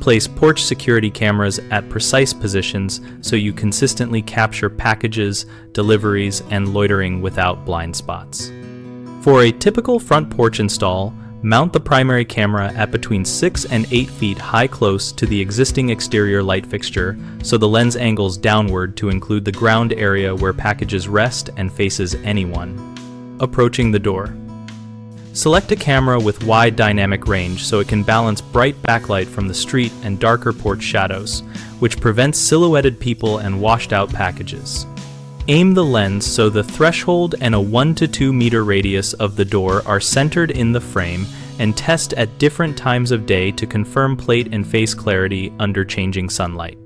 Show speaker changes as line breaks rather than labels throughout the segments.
Place porch security cameras at precise positions so you consistently capture packages, deliveries, and loitering without blind spots. For a typical front porch install, mount the primary camera at between 6 and 8 feet high close to the existing exterior light fixture so the lens angles downward to include the ground area where packages rest and faces anyone. Approaching the door. Select a camera with wide dynamic range so it can balance bright backlight from the street and darker porch shadows, which prevents silhouetted people and washed-out packages. Aim the lens so the threshold and a 1 to 2 meter radius of the door are centered in the frame, and test at different times of day to confirm plate and face clarity under changing sunlight.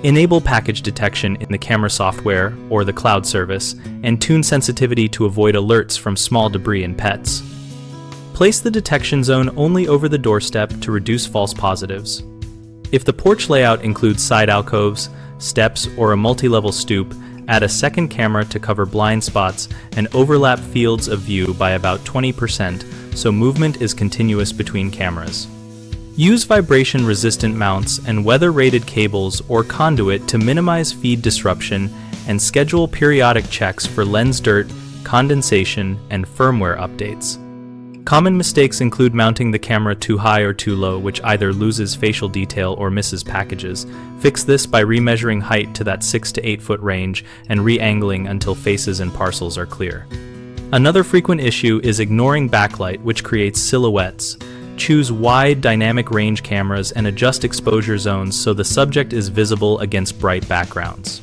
Enable package detection in the camera software or the cloud service, and tune sensitivity to avoid alerts from small debris and pets. Place the detection zone only over the doorstep to reduce false positives. If the porch layout includes side alcoves, steps, or a multi-level stoop, add a second camera to cover blind spots and overlap fields of view by about 20% so movement is continuous between cameras. Use vibration-resistant mounts and weather-rated cables or conduit to minimize feed disruption, and schedule periodic checks for lens dirt, condensation, and firmware updates. Common mistakes include mounting the camera too high or too low, which either loses facial detail or misses packages. Fix this by remeasuring height to that 6 to 8 foot range and re-angling until faces and parcels are clear. Another frequent issue is ignoring backlight, which creates silhouettes. Choose wide dynamic range cameras and adjust exposure zones so the subject is visible against bright backgrounds.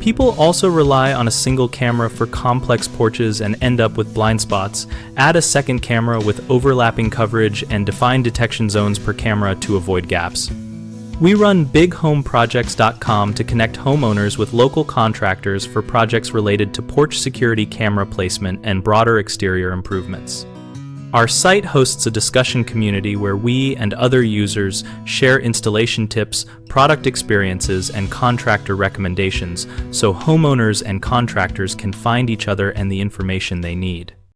People also rely on a single camera for complex porches and end up with blind spots. Add a second camera with overlapping coverage and define detection zones per camera to avoid gaps. We run bighomeprojects.com to connect homeowners with local contractors for projects related to porch security camera placement and broader exterior improvements. Our site hosts a discussion community where we and other users share installation tips, product experiences, and contractor recommendations so homeowners and contractors can find each other and the information they need.